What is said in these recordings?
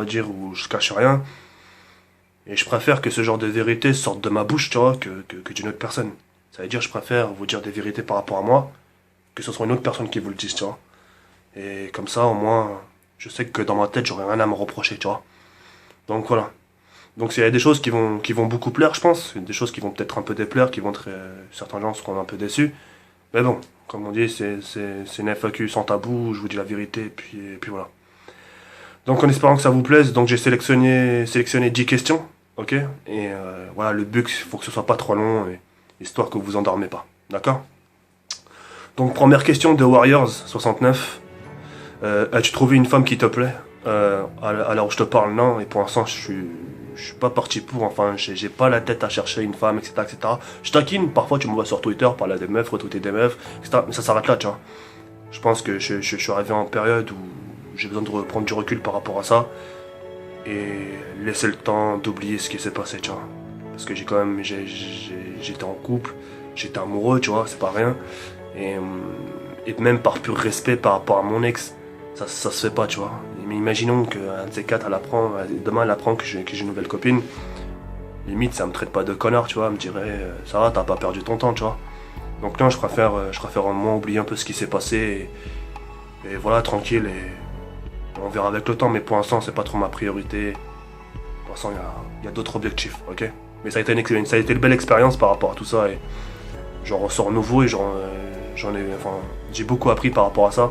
va dire, où je cache rien. Et je préfère que ce genre de vérité sorte de ma bouche, tu vois, que d'une autre personne. Ça veut dire, je préfère vous dire des vérités par rapport à moi, que ce soit une autre personne qui vous le dise, tu vois. Et comme ça, au moins, je sais que dans ma tête, j'aurai rien à me reprocher, tu vois. Donc voilà. Donc il y a des choses qui vont beaucoup plaire, je pense. Des choses qui vont peut-être un peu déplaire, qui vont être... certains gens seront un peu déçus. Mais bon, comme on dit, c'est une FAQ sans tabou, je vous dis la vérité, et puis voilà. Donc en espérant que ça vous plaise, donc j'ai sélectionné 10 questions, ok? Et voilà, le but, il faut que ce soit pas trop long, histoire que vous vous endormez pas, d'accord? Donc première question de Warriors69. As-tu trouvé une femme qui te plaît? À l'heure où je te parle, non, et pour l'instant je suis pas parti pour, enfin j'ai pas la tête à chercher une femme, etc., etc. Je taquine, parfois tu me vois sur Twitter parler à des meufs, retweeter des meufs, etc., mais ça s'arrête là, tu vois. Je pense que je suis arrivé en période où j'ai besoin de reprendre du recul par rapport à ça et laisser le temps d'oublier ce qui s'est passé, tu vois. Parce que j'étais en couple, j'étais amoureux, tu vois, c'est pas rien. Et, euh, et même par pur respect par rapport à mon ex, ça se fait pas, tu vois. Mais imaginons qu'un de ces quatre, demain elle apprend que j'ai une nouvelle copine. Limite, ça me traite pas de connard, tu vois. Elle me dirait, ça va, t'as pas perdu ton temps, tu vois. Donc non, je préfère au moins oublier un peu ce qui s'est passé et voilà, tranquille. Et on verra avec le temps, mais pour l'instant, c'est pas trop ma priorité. Pour l'instant, il y a d'autres objectifs, ok? Mais ça a été une belle expérience par rapport à tout ça et j'en ressors nouveau et enfin, j'ai beaucoup appris par rapport à ça.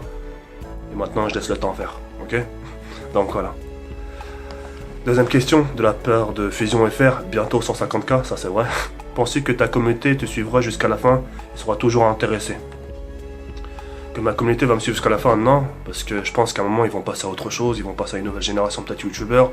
Et maintenant, je laisse le temps faire, ok? Donc voilà. Deuxième question, de la part de Fusion FR, bientôt 150K, ça c'est vrai. Penses-tu que ta communauté te suivra jusqu'à la fin et sera toujours intéressée? Que ma communauté va me suivre jusqu'à la fin, non, parce que je pense qu'à un moment ils vont passer à autre chose, ils vont passer à une nouvelle génération peut-être youtubeurs.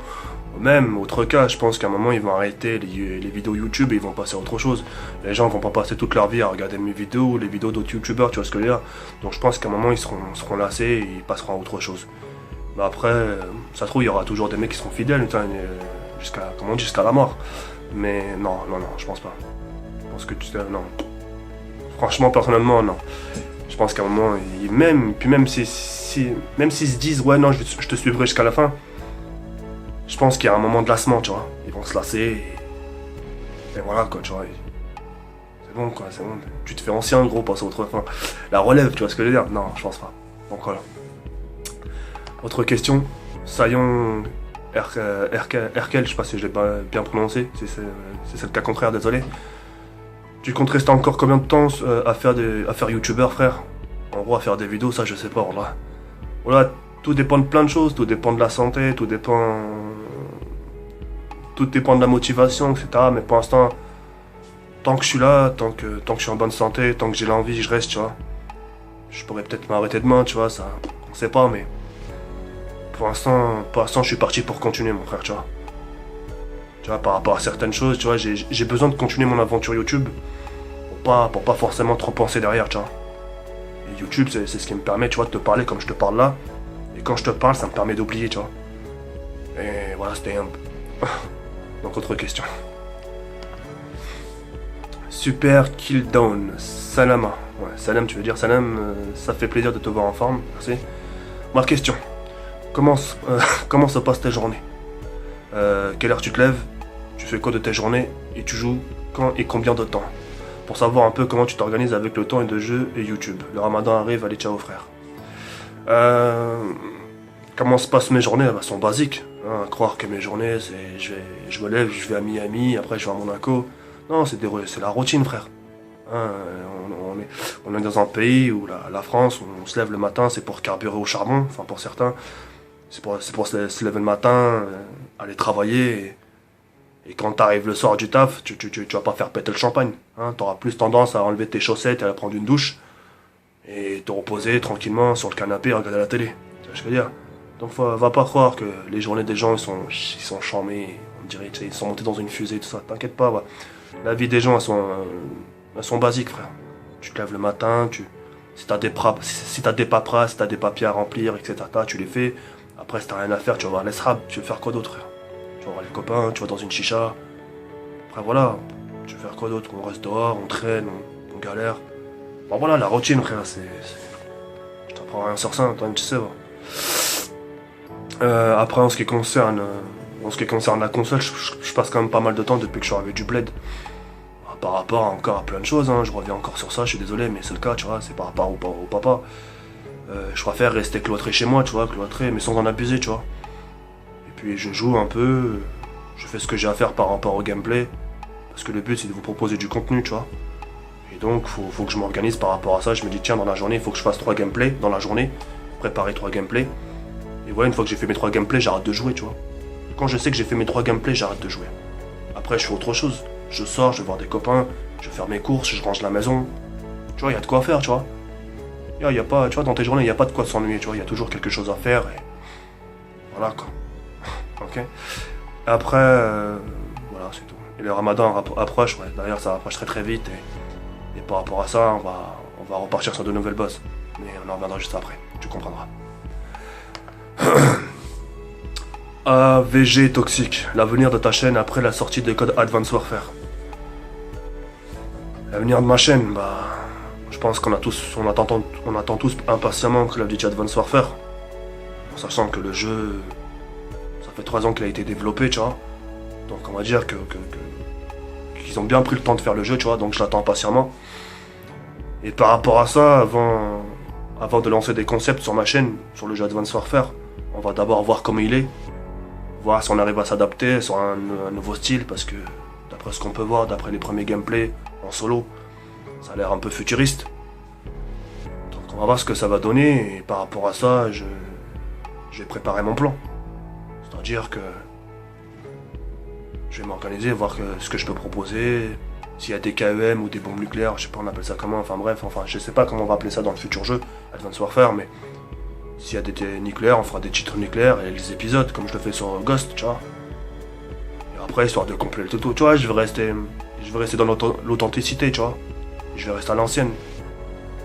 Même, autre cas, je pense qu'à un moment ils vont arrêter les vidéos YouTube et ils vont passer à autre chose. Les gens vont pas passer toute leur vie à regarder mes vidéos ou les vidéos d'autres youtubeurs, tu vois ce que je veux dire. Donc je pense qu'à un moment ils seront lassés et ils passeront à autre chose. Mais après, ça se trouve, il y aura toujours des mecs qui seront fidèles, jusqu'à la mort. Mais non, non, non, je pense pas. Je pense que non. Franchement, personnellement, non. Je pense qu'à un moment, même s'ils se disent, ouais, non, je te suivrai jusqu'à la fin, je pense qu'il y a un moment de lassement, tu vois. Ils vont se lasser et voilà, quoi, tu vois. C'est bon, quoi, c'est bon. Tu te fais ancien, gros, passe à autre fin. La relève, tu vois ce que je veux dire? Non, je pense pas. Donc voilà. Autre question. Sayon Erkel, je sais pas si je l'ai pas bien prononcé, si c'est le cas contraire, désolé. Tu comptes rester encore combien de temps à faire youtubeur, frère? En gros, à faire des vidéos, ça je sais pas, voilà. Voilà, tout dépend de plein de choses, tout dépend de la santé, tout dépend de la motivation, etc. Mais pour l'instant, tant que je suis là, tant que je suis en bonne santé, tant que j'ai l'envie, je reste, tu vois. Je pourrais peut-être m'arrêter demain, tu vois, ça, on sait pas, mais pour l'instant, je suis parti pour continuer, mon frère, tu vois. Tu vois, par rapport à certaines choses, tu vois, j'ai besoin de continuer mon aventure YouTube pour pas forcément trop penser derrière, tu vois. Et YouTube, c'est ce qui me permet, tu vois, de te parler comme je te parle là. Et quand je te parle, ça me permet d'oublier, tu vois. Et voilà, c'était un... Donc, autre question. Super Kill Down. Salama. Ouais, salam, tu veux dire salam, ça fait plaisir de te voir en forme, merci. Ma question. Comment, comment se passent tes journées? Quelle heure tu te lèves? Tu fais quoi de tes journées? Et tu joues quand et combien de temps? Pour savoir un peu comment tu t'organises avec le temps et de jeu et YouTube. Le ramadan arrive, allez ciao frère. Euh, Comment se passent mes journées? Elles sont basiques. Hein, croire que mes journées, c'est je me lève, je vais à Miami, après je vais à Monaco. Non, c'est la routine, frère. Hein, on est dans un pays où la France, on se lève le matin, c'est pour carburer au charbon, enfin pour certains. C'est pour se lever le matin, aller travailler. Et quand t'arrives le soir du taf, tu vas pas faire péter le champagne. Hein, t'auras plus tendance à enlever tes chaussettes et à prendre une douche. Et te reposer tranquillement sur le canapé et regarder la télé. Tu vois ce que je veux dire? Donc va pas croire que les journées des gens ils sont charmés, on dirait ils sont montés dans une fusée, tout ça. T'inquiète pas, ouais. La vie des gens elles sont basiques, frère. Tu te lèves le matin, si t'as des paperasses, si t'as des papiers à remplir, etc. Tu les fais. Après si t'as rien à faire, tu vas voir l'Esrab, tu veux faire quoi d'autre, frère? Tu vas voir les copains, tu vas dans une chicha. Après voilà, tu veux faire quoi d'autre? On reste dehors, on traîne, on galère. Bon voilà, la routine, frère, je t'apprends rien sur ça, toi tu sais, va. Après, en ce qui concerne la console, je passe quand même pas mal de temps depuis que je suis arrivé du bled. Par rapport encore à plein de choses, hein. Je reviens encore sur ça, je suis désolé, mais c'est le cas, tu vois, c'est par rapport au papa. Je préfère rester cloîtré chez moi, tu vois, cloîtré, mais sans en abuser, tu vois. Et puis je joue un peu, je fais ce que j'ai à faire par rapport au gameplay, parce que le but c'est de vous proposer du contenu, tu vois. Et donc faut que je m'organise par rapport à ça, je me dis tiens dans la journée il faut que je fasse 3 gameplays dans la journée, préparer 3 gameplays. Et voilà, une fois que j'ai fait mes 3 gameplays, j'arrête de jouer, tu vois. Quand je sais que j'ai fait mes 3 gameplays, j'arrête de jouer. Après je fais autre chose, je sors, je vais voir des copains, je vais faire mes courses, je range la maison. Tu vois, il y a de quoi faire, tu vois. Y a pas, tu vois, dans tes journées, il n'y a pas de quoi s'ennuyer, tu vois, il y a toujours quelque chose à faire et voilà quoi. Ok. Après, voilà, c'est tout. Et le ramadan approche, ouais, d'ailleurs ça approche très très vite et par rapport à ça, on va repartir sur de nouvelles bosses. Mais on en reviendra juste après, tu comprendras. AVG toxique, l'avenir de ta chaîne après la sortie de code Advanced Warfare. L'avenir de ma chaîne, bah, je pense on attend tous impatiemment Call of Duty Advanced Warfare. En sachant que le jeu, ça fait 3 ans qu'il a été développé, tu vois. Donc on va dire qu'ils ont bien pris le temps de faire le jeu, tu vois, donc je l'attends patiemment. Et par rapport à ça, avant de lancer des concepts sur ma chaîne, sur le jeu Advanced Warfare, on va d'abord voir comment il est, voir si on arrive à s'adapter sur un nouveau style, parce que d'après ce qu'on peut voir, d'après les premiers gameplays en solo, ça a l'air un peu futuriste. Donc on va voir ce que ça va donner, et par rapport à ça, je vais préparer mon plan. C'est-à-dire que je vais m'organiser, voir ce que je peux proposer, s'il y a des KEM ou des bombes nucléaires, je sais pas on appelle ça comment, enfin bref, je sais pas comment on va appeler ça dans le futur jeu, Advanced Warfare, mais s'il y a des nucléaires, on fera des titres nucléaires et les épisodes, comme je le fais sur Ghost, tu vois. Et après, histoire de compléter tout, tu vois, je vais rester dans l'authenticité, tu vois. Je vais rester à l'ancienne.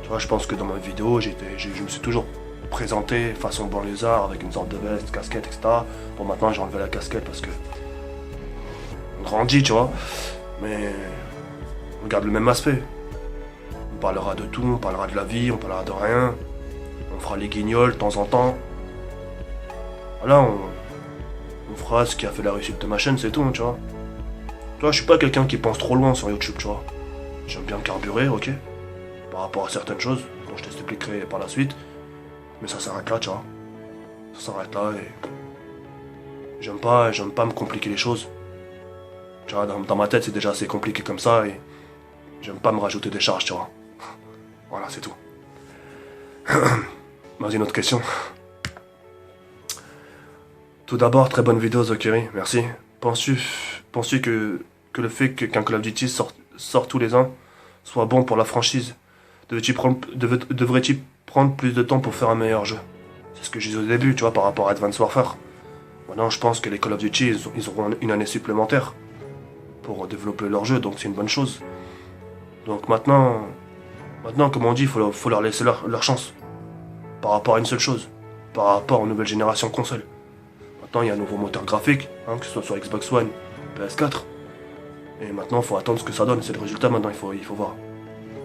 Tu vois, je pense que dans ma vidéo, je me suis toujours présenté façon banlieusard, avec une sorte de veste, casquette, etc. Bon, maintenant, j'ai enlevé la casquette parce que on grandit, tu vois. Mais on garde le même aspect. On parlera de tout, on parlera de la vie, on parlera de rien. On fera les guignols de temps en temps. Voilà, on fera ce qui a fait la réussite de ma chaîne, c'est tout, tu vois. Tu vois, je suis pas quelqu'un qui pense trop loin sur YouTube, tu vois. J'aime bien carburer, ok, par rapport à certaines choses, dont je t'expliquerai par la suite. Mais ça s'arrête là, tu vois. Ça s'arrête là et... J'aime pas me compliquer les choses. Tu vois, dans ma tête, c'est déjà assez compliqué comme ça et... J'aime pas me rajouter des charges, tu vois. Voilà, c'est tout. Vas-y, une autre question. Tout d'abord, très bonne vidéo, Zokiri, merci. Penses-tu que le fait qu'un Call of Duty sort tous les ans soit bon pour la franchise? Devrait-il prendre plus de temps pour faire un meilleur jeu? C'est ce que je disais au début, tu vois, par rapport à Advanced Warfare. Maintenant, je pense que les Call of Duty, ils auront une année supplémentaire pour développer leur jeu, donc c'est une bonne chose. Donc maintenant, comme on dit, il faut leur laisser leur chance. Par rapport à une seule chose, par rapport aux nouvelles générations de consoles. Maintenant, il y a un nouveau moteur graphique, hein, que ce soit sur Xbox One, PS4. Et maintenant, il faut attendre ce que ça donne. C'est le résultat maintenant, il faut voir.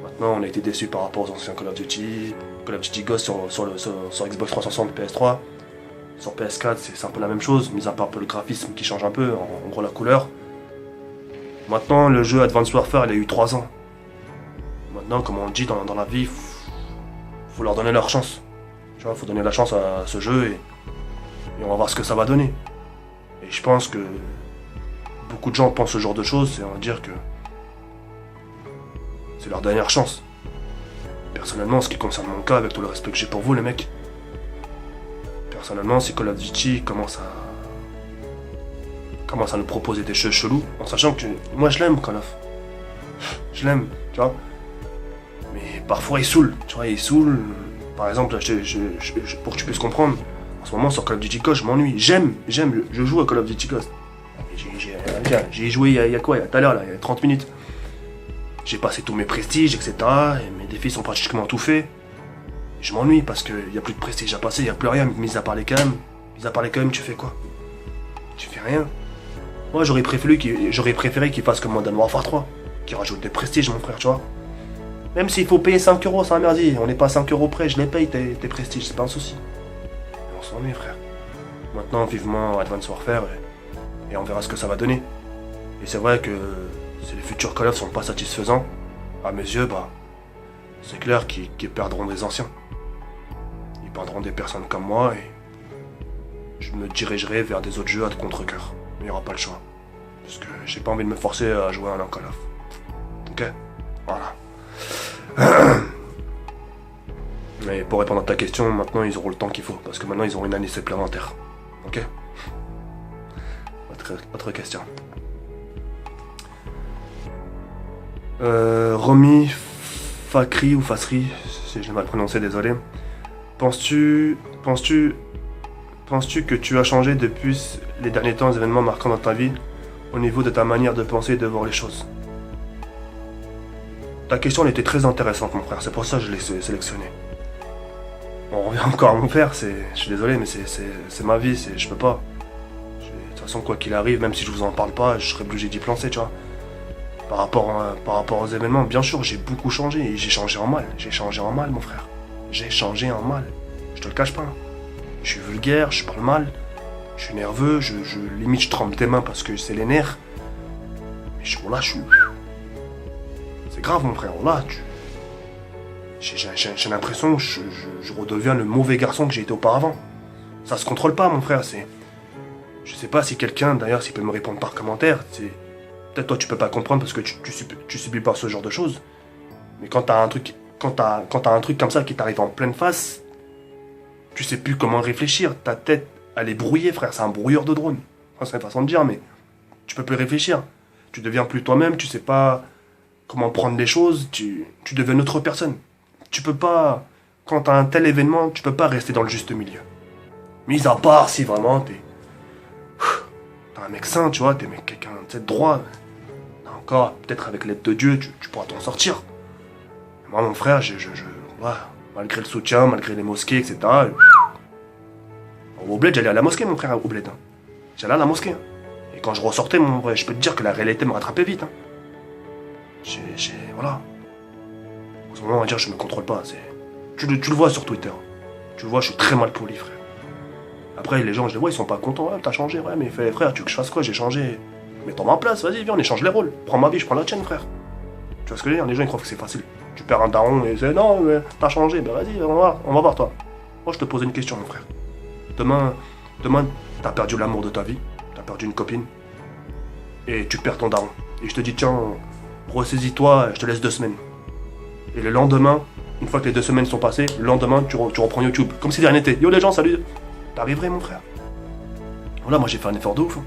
Maintenant, on a été déçus par rapport aux anciens Call of Duty Ghost sur Xbox 360, PS3. Sur PS4, c'est un peu la même chose, mis à part un peu le graphisme qui change un peu, en gros la couleur. Maintenant, le jeu Advanced Warfare, il a eu 3 ans. Maintenant, comme on dit dans la vie, faut leur donner leur chance. Tu vois, faut donner la chance à ce jeu et on va voir ce que ça va donner. Et je pense que beaucoup de gens pensent ce genre de choses et on va dire que c'est leur dernière chance. Personnellement, en ce qui concerne mon cas, avec tout le respect que j'ai pour vous, les mecs, personnellement, si Call of Duty commence à nous proposer des jeux chelous, en sachant que moi je l'aime, Call of. Je l'aime, tu vois. Mais parfois il saoule, tu vois, il saoule. Par exemple, pour que tu puisses comprendre, en ce moment sur Call of Duty Ghost, je m'ennuie. J'aime, je joue à Call of Duty Ghost. J'ai joué il y a quoi, il y a tout à l'heure, là, il y a 30 minutes. J'ai passé tous mes prestiges, etc. Et mes défis sont pratiquement tout faits. Je m'ennuie parce qu'il n'y a plus de prestige à passer, il n'y a plus rien, mis à part les KM. Mis à part les KM, tu fais quoi? Tu fais rien. Moi, j'aurais préféré qu'il fasse comme Modern Warfare 3, qui rajoute des prestiges, mon frère, tu vois. Même s'il faut payer 5 euros, c'est un merdier. On n'est pas à 5 euros près, je les paye tes prestiges, c'est pas un souci. Mais on s'ennuie, frère. Maintenant, vivement Advanced Warfare et on verra ce que ça va donner. Et c'est vrai que si les futurs Call of sont pas satisfaisants, à mes yeux, c'est clair qu'ils perdront des anciens. Ils perdront des personnes comme moi et je me dirigerai vers des autres jeux à contre-cœur. Il n'y aura pas le choix. Parce que j'ai pas envie de me forcer à jouer à un Call of. Ok? Voilà. Mais pour répondre à ta question, maintenant ils auront le temps qu'il faut. Parce que maintenant ils auront une année supplémentaire. Ok? Autre question. Romy Fakri ou Fasri, si j'ai mal prononcé, désolé. Penses-tu que tu as changé depuis les derniers temps, les événements marquants dans ta vie, au niveau de ta manière de penser et de voir les choses? Ta question elle était très intéressante, mon frère, c'est pour ça que je l'ai sélectionnée. On revient encore à mon père, je suis désolé, mais c'est ma vie, je peux pas. De toute façon, quoi qu'il arrive, même si je vous en parle pas, je serais obligé d'y penser, tu vois. Par rapport aux événements, bien sûr, j'ai beaucoup changé, et j'ai changé en mal. J'ai changé en mal, mon frère. J'ai changé en mal. Je te le cache pas. Je suis vulgaire, je parle mal, je suis nerveux, limite je tremble des mains parce que c'est les nerfs. Mais je suis... C'est grave, mon frère, j'ai l'impression que je redeviens le mauvais garçon que j'ai été auparavant. Ça se contrôle pas, mon frère, Je sais pas si quelqu'un, d'ailleurs, s'il peut me répondre par commentaire, peut-être toi tu peux pas comprendre parce que tu subis pas ce genre de choses. Mais quand t'as un truc comme ça qui t'arrive en pleine face, tu sais plus comment réfléchir. Ta tête, elle est brouillée, frère. C'est un brouilleur de drone. Enfin, c'est une façon de dire, mais tu peux plus réfléchir. Tu deviens plus toi-même, tu sais pas comment prendre les choses, tu deviens une autre personne. Tu peux pas, quand t'as un tel événement, tu peux pas rester dans le juste milieu. Mis à part si vraiment t'es un mec sain, tu vois, t'es quelqu'un de droit. Encore, peut-être avec l'aide de Dieu, tu pourras t'en sortir. Moi, mon frère, malgré le soutien, malgré les mosquées, etc. Au bled, j'allais à la mosquée, mon frère, au bled. J'allais à la mosquée. Et quand je ressortais, je peux te dire que la réalité me rattrapait vite. Voilà. En ce moment, on va dire, je me contrôle pas. Tu le vois sur Twitter. Tu le vois, je suis très mal poli, frère. Après, les gens, je les vois, ils sont pas contents. Ouais, t'as changé, ouais, mais frère, tu veux que je fasse quoi? J'ai changé. Mets-toi à ma place, vas-y, viens, on échange les rôles. Prends ma vie, je prends la tienne, frère. Tu vois ce que je veux dire? Les gens, ils croient que c'est facile. Tu perds un daron et c'est non, mais t'as changé. Ben vas-y, on va voir, toi. Moi, je te pose une question, mon frère. Demain, t'as perdu l'amour de ta vie. T'as perdu une copine. Et tu perds ton daron. Et je te dis, tiens, ressaisis-toi, je te laisse 2 semaines. Et le lendemain, une fois que les 2 semaines sont passées, le lendemain, tu reprends YouTube. Comme si de rien n'était. Yo les gens, salut. T'arriverais, mon frère. Voilà, moi j'ai fait un effort de ouf.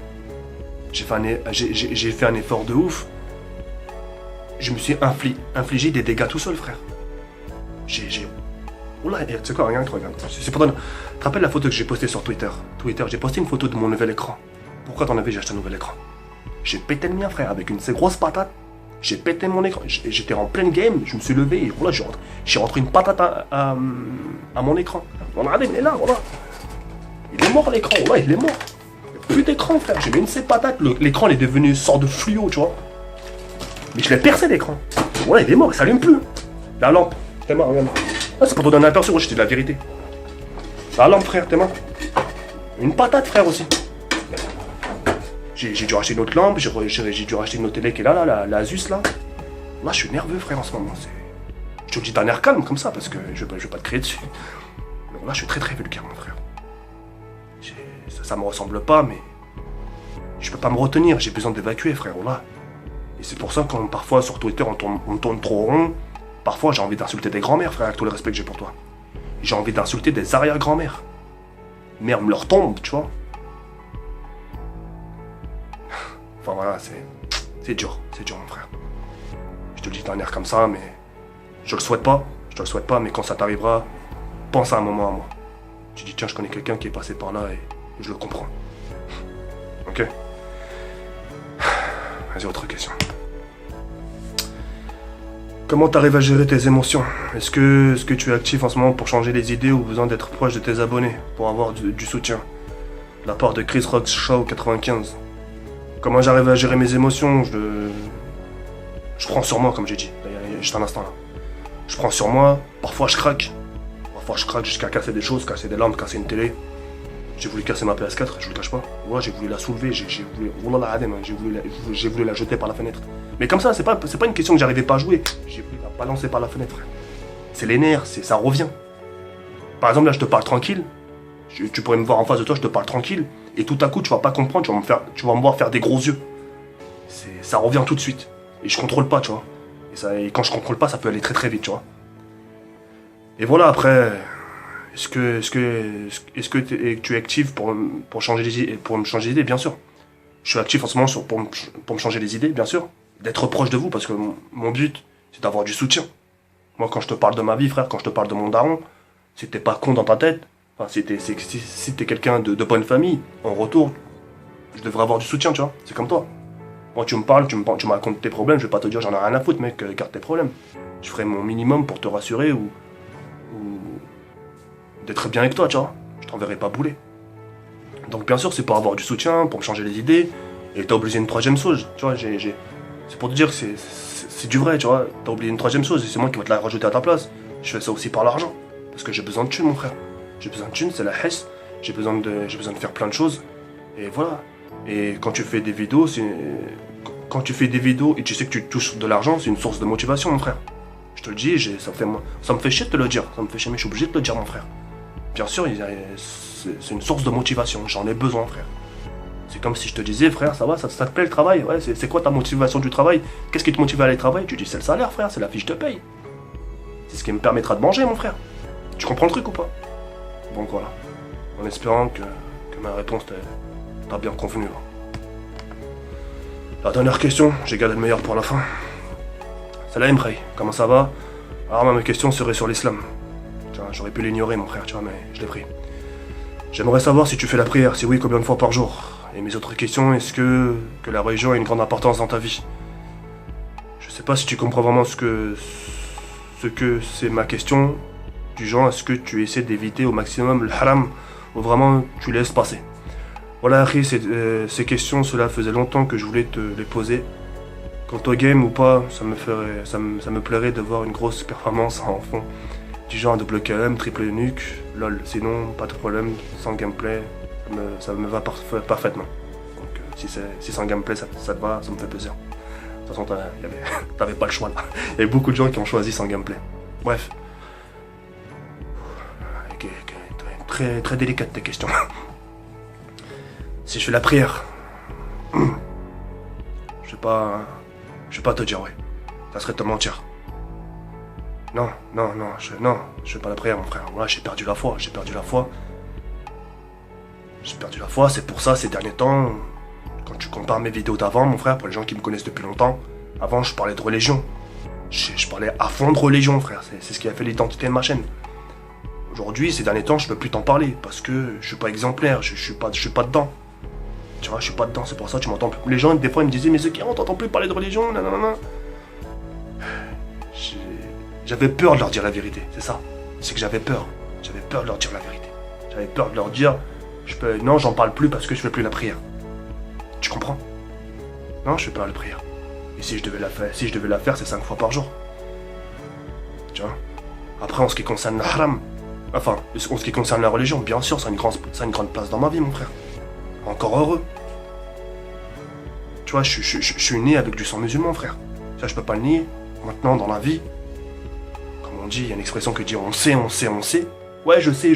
J'ai fait un effort de ouf. Je me suis infligé des dégâts tout seul, frère. Oula, tu sais quoi, regarde. C'est pour donner... Tu te rappelles la photo que j'ai postée sur Twitter? J'ai posté une photo de mon nouvel écran. Pourquoi j'ai acheté un nouvel écran? J'ai pété le mien, frère, avec ces grosses patates. J'ai pété mon écran. J'étais en pleine game, je me suis levé et voilà, j'ai rentré une patate à mon écran. Regardez, il est là, voilà. Il est mort l'écran, ouais, il est mort. Il n'y a plus d'écran, frère. J'ai mis une de ces patates. L'écran il est devenu une sorte de fluo, tu vois. Mais je l'ai percé l'écran. Voilà, il est mort, il s'allume plus. La lampe, t'es mort, regarde. Ah, c'est pour te donner un aperçu, je te dis la vérité. La lampe, frère, t'es mort. Une patate, frère, aussi. J'ai dû racheter une autre lampe, j'ai dû racheter une autre télé qui est là, la Asus, là. Là, je suis nerveux, frère, en ce moment. Je te le dis d'un air calme, comme ça, parce que je vais pas te crier dessus. Mais là, je suis très très vulgaire, mon frère. Ça me ressemble pas, mais je peux pas me retenir, j'ai besoin d'évacuer, frère, là. Et c'est pour ça que parfois sur Twitter on tourne trop rond, parfois j'ai envie d'insulter des grands-mères, frère, avec tout le respect que j'ai pour toi. J'ai envie d'insulter des arrière-grand-mères. Mère me leur tombe, tu vois. Enfin voilà, c'est dur, mon frère. Je te le dis d'un air comme ça, mais je te le souhaite pas, mais quand ça t'arrivera, pense à un moment à moi. Tu dis tiens, je connais quelqu'un qui est passé par là et je le comprends. Ok? Vas-y, autre question. Comment t'arrives à gérer tes émotions? Est-ce que tu es actif en ce moment pour changer les idées ou besoin d'être proche de tes abonnés pour avoir du soutien? De la part de Chris Rock Show 95. Comment j'arrive à gérer mes émotions? Je prends sur moi, comme j'ai dit. Il y a juste un instant là. Je prends sur moi, parfois je craque. Parfois je craque jusqu'à casser des choses, casser des lampes, casser une télé. J'ai voulu casser ma PS4, je vous le cache pas. Voilà, j'ai voulu la soulever, j'ai voulu. Wallah la adem, j'ai voulu la jeter par la fenêtre. Mais comme ça, c'est pas une question que j'arrivais pas à jouer. J'ai voulu la balancer par la fenêtre, frère. C'est les nerfs, ça revient. Par exemple, là, je te parle tranquille. Tu pourrais me voir en face de toi, je te parle tranquille. Et tout à coup, tu vas pas comprendre, tu vas me voir faire des gros yeux. Ça revient tout de suite. Et je contrôle pas, tu vois. Et quand je contrôle pas, ça peut aller très très vite, tu vois. Et voilà, après, est-ce que tu es actif pour me changer les idées, bien sûr. Je suis actif en ce moment pour me changer les idées, bien sûr. D'être proche de vous, parce que mon but, c'est d'avoir du soutien. Moi, quand je te parle de ma vie, frère, quand je te parle de mon daron, si t'es pas con dans ta tête, enfin, si t'es quelqu'un de bonne famille, en retour, je devrais avoir du soutien, tu vois. C'est comme toi. Moi, tu me racontes tes problèmes, je vais pas te dire j'en ai rien à foutre, mec, garde tes problèmes. Je ferai mon minimum pour te rassurer ou d'être bien avec toi, tu vois. Je t'enverrai pas bouler. Donc, bien sûr, c'est pour avoir du soutien, pour me changer les idées, et t'as oublié une troisième chose, tu vois. C'est pour te dire que c'est du vrai, tu vois. T'as oublié une troisième chose, et c'est moi qui vais te la rajouter à ta place. Je fais ça aussi par l'argent. Parce que j'ai besoin de thunes, mon frère. J'ai besoin de thunes, c'est la hesse. J'ai besoin de faire plein de choses. Et voilà. Et quand tu fais des vidéos, et tu sais que tu touches de l'argent, c'est une source de motivation, mon frère. Je te le dis, ça me fait chier de te le dire. Ça me fait chier, mais je suis obligé de te le dire, mon frère. Bien sûr, c'est une source de motivation. J'en ai besoin, frère. C'est comme si je te disais, frère, ça va, ça te plaît le travail? Ouais, c'est quoi ta motivation du travail? Qu'est-ce qui te motive à aller travailler? Tu dis, c'est le salaire, frère, c'est la fiche de paye. C'est ce qui me permettra de manger, mon frère. Tu comprends le truc ou pas? Donc voilà. En espérant que ma réponse t'a bien convenu. La dernière question, j'ai gardé le meilleur pour la fin. Salam Imrei, comment ça va? Alors ma question serait sur l'islam. J'aurais pu l'ignorer, mon frère, tu vois, mais je l'ai pris. J'aimerais savoir si tu fais la prière, si oui, combien de fois par jour? Et mes autres questions, est-ce que la religion a une grande importance dans ta vie? Je sais pas si tu comprends vraiment ce que c'est ma question, du genre, est-ce que tu essaies d'éviter au maximum le haram, ou vraiment tu laisses passer? Voilà, Harry, ces questions, cela faisait longtemps que je voulais te les poser. Quant au game ou pas, ça me plairait de voir une grosse performance en fond. Du genre un double KM, triple nuque, lol. Sinon, pas de problème, sans gameplay, ça me va parfaitement. Donc si sans gameplay ça te va, ça me fait plaisir. De toute façon, t'avais pas le choix là. Il y avait beaucoup de gens qui ont choisi sans gameplay. Bref. Très, très délicate tes questions. Si je fais la prière, je vais pas te dire ouais. Ça serait te mentir. Non, je fais pas la prière, mon frère. Voilà, j'ai perdu la foi. C'est pour ça, ces derniers temps, quand tu compares mes vidéos d'avant, mon frère, pour les gens qui me connaissent depuis longtemps, avant, je parlais de religion. Je parlais à fond de religion, frère. C'est ce qui a fait l'identité de ma chaîne. Aujourd'hui, ces derniers temps, je peux plus t'en parler parce que je suis pas exemplaire, je suis pas dedans. Tu vois, je suis pas dedans, c'est pour ça que tu m'entends plus. Les gens, des fois, ils me disaient, mais c'est qui, on t'entend plus parler de religion, nanana. J'avais peur de leur dire la vérité, c'est ça. C'est que j'avais peur. J'avais peur de leur dire la vérité. J'avais peur de leur dire, non, j'en parle plus parce que je fais plus la prière. Tu comprends? Non, je fais pas la prière. Et si je devais la faire, c'est 5 fois par jour. Tu vois? Après, en ce qui concerne le haram, enfin, en ce qui concerne la religion, bien sûr, ça a une grande place dans ma vie, mon frère. Encore heureux. Tu vois, je suis né avec du sang musulman, frère. Ça, je peux pas le nier. Maintenant, dans la vie, comme on dit, il y a une expression qui dit on sait. Ouais, je sais,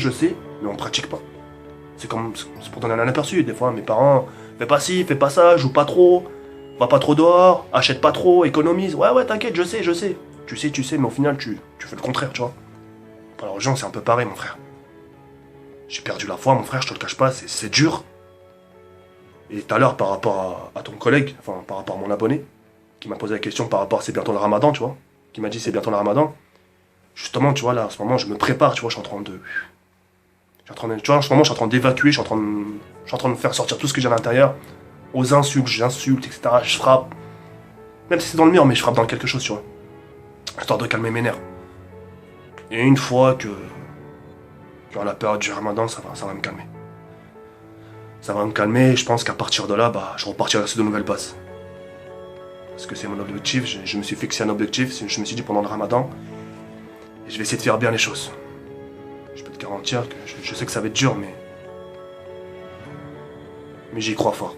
mais on pratique pas. C'est pour donner un aperçu. Des fois, mes parents, fais pas ci, fais pas ça, joue pas trop, va pas trop dehors, achète pas trop, économise. Ouais, t'inquiète, je sais. Tu sais, mais au final, tu fais le contraire, tu vois. Pour la religion, c'est un peu pareil, mon frère. J'ai perdu la foi, mon frère, je te le cache pas, c'est dur. Et tout à l'heure, par rapport à ton collègue, enfin, par rapport à mon abonné, qui m'a posé la question par rapport à c'est bientôt le ramadan, tu vois, qui m'a dit c'est bientôt le ramadan. Justement, tu vois, là, en ce moment, je me prépare, tu vois, tu vois, en ce moment, je suis en train d'évacuer, je suis en train de faire sortir tout ce que j'ai à l'intérieur. Aux insultes, j'insulte, etc. Je frappe. Même si c'est dans le mur, mais je frappe dans quelque chose, tu vois. Histoire de calmer mes nerfs. Et une fois que à la période du ramadan, ça va me calmer. Ça va me calmer, et je pense qu'à partir de là, je repartirai sur de nouvelles bases. Parce que c'est mon objectif, je me suis fixé un objectif, je me suis dit pendant le ramadan, et je vais essayer de faire bien les choses. Je peux te garantir que je sais que ça va être dur, mais Mais j'y crois fort.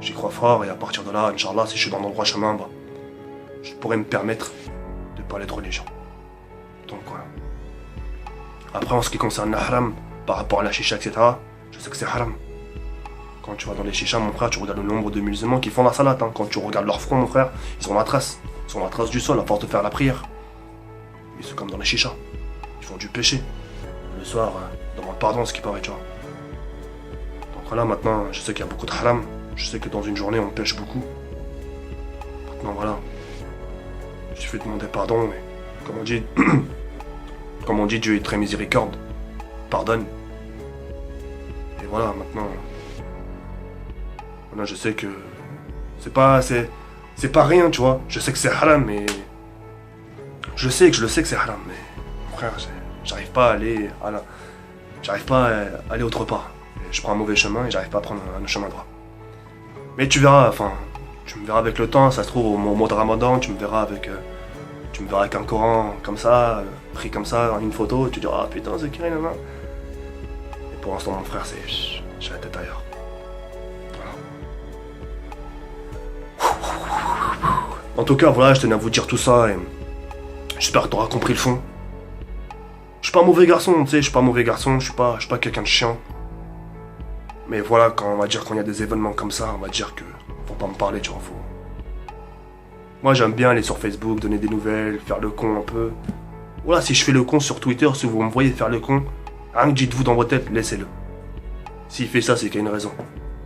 J'y crois fort et à partir de là, Inch'Allah, si je suis dans le droit chemin, bah, je pourrais me permettre de parler de religion. Donc voilà. Après, en ce qui concerne le haram, par rapport à la chicha, etc., je sais que c'est haram. Quand tu vas dans les chichas, mon frère, tu regardes le nombre de musulmans qui font la salade. Hein. Quand tu regardes leur front, mon frère, ils ont la trace. Ils ont la trace du sol à force de faire la prière. Et c'est comme dans les chichas. Ils font du péché. Le soir, demande pardon, ce qui paraît, tu vois. Donc là, maintenant, je sais qu'il y a beaucoup de haram. Je sais que dans une journée, on pêche beaucoup. Maintenant, voilà. Il suffit de demander pardon. Et comme on dit, Dieu est très miséricorde. Pardonne. Et voilà, maintenant, je sais que c'est pas rien, tu vois. Je sais que c'est haram, mais je sais que c'est haram, mais frère, j'arrive pas à aller autre part. Et je prends un mauvais chemin et j'arrive pas à prendre un chemin droit. Mais tu verras, tu me verras avec le temps. Ça se trouve au mois de Ramadan, tu me verras avec un Coran comme ça, pris comme ça, en une photo. Et tu diras ah putain c'est qui là. Et pour l'instant mon frère, j'ai la tête ailleurs. En tout cas, voilà, je tenais à vous dire tout ça et j'espère que t'auras compris le fond. Je suis pas un mauvais garçon, tu sais, je suis pas quelqu'un de chiant. Mais voilà, quand il y a des événements comme ça, on va dire que faut pas me parler, tu vois, Moi, j'aime bien aller sur Facebook, donner des nouvelles, faire le con un peu. Voilà, si je fais le con sur Twitter, si vous me voyez faire le con, rien que dites-vous dans votre tête, laissez-le. S'il fait ça, c'est qu'il y a une raison.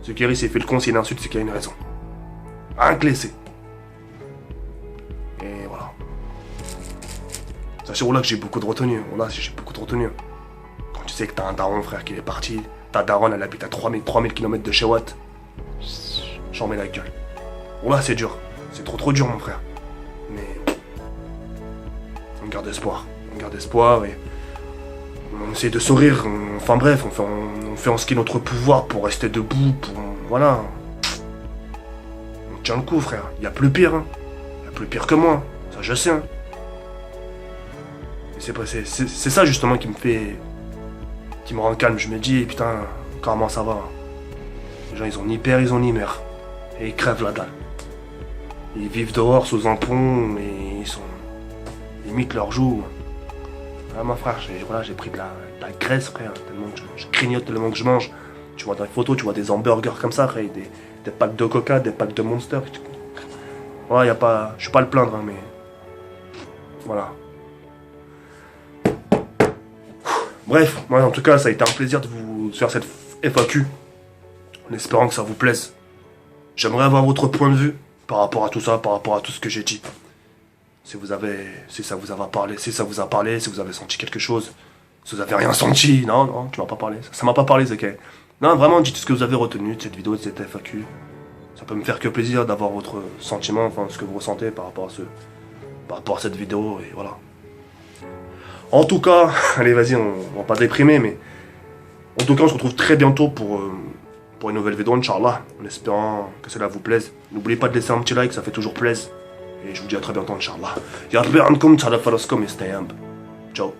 Ce qui risque, s'il fait le con, s'il insulte, c'est qu'il y a une raison. Rien que laissez. Et voilà. Sachez, que j'ai beaucoup de retenue. J'ai beaucoup de retenue. Quand tu sais que t'as un daron, frère, qui est parti, ta daronne, elle habite à 3000 km de chez Watt. J'en mets la gueule. C'est dur. C'est trop dur, mon frère. Mais on garde espoir. Et on essaie de sourire. Enfin bref, on fait en ce qui est notre pouvoir pour rester debout. Voilà. On tient le coup, frère. Il y a plus pire. Hein. Il y a plus pire que moi. Ça, je sais. Hein. Et c'est ça, justement, qui me rend calme. Je me dis, putain, comment ça va. Les gens, ils ont ni père, ils ont ni mère. Et ils crèvent la dalle. Ils vivent dehors sous un pont et ils sont limite leurs joues. Ah, mon frère, j'ai pris de la graisse, frère, tellement que je grignote, tellement que je mange. Tu vois dans les photos, tu vois des hamburgers comme ça, frère, des packs de Coca, des packs de Monster. Ouais, je suis pas à le plaindre, hein, mais voilà. Bref, moi en tout cas, ça a été un plaisir de vous faire cette FAQ, en espérant que ça vous plaise. J'aimerais avoir votre point de vue par rapport à tout ça, par rapport à tout ce que j'ai dit. Si ça vous a parlé, si vous avez senti quelque chose, si vous avez rien senti, non, tu m'as pas parlé, ça m'a pas parlé, c'est ok. Non, vraiment, dites ce que vous avez retenu de cette vidéo, de cette FAQ. Ça peut me faire que plaisir d'avoir votre sentiment, enfin, ce que vous ressentez par rapport à cette vidéo, et voilà. En tout cas, allez, vas-y, on va pas déprimer, mais en tout cas, on se retrouve très bientôt pour une nouvelle vidéo, Inch'Allah, en espérant que cela vous plaise. N'oubliez pas de laisser un petit like, ça fait toujours plaisir. Et je vous dis à très bientôt, Inch'Allah. Ya Rabbi ankum, tala faraskum, istayamb. Ciao.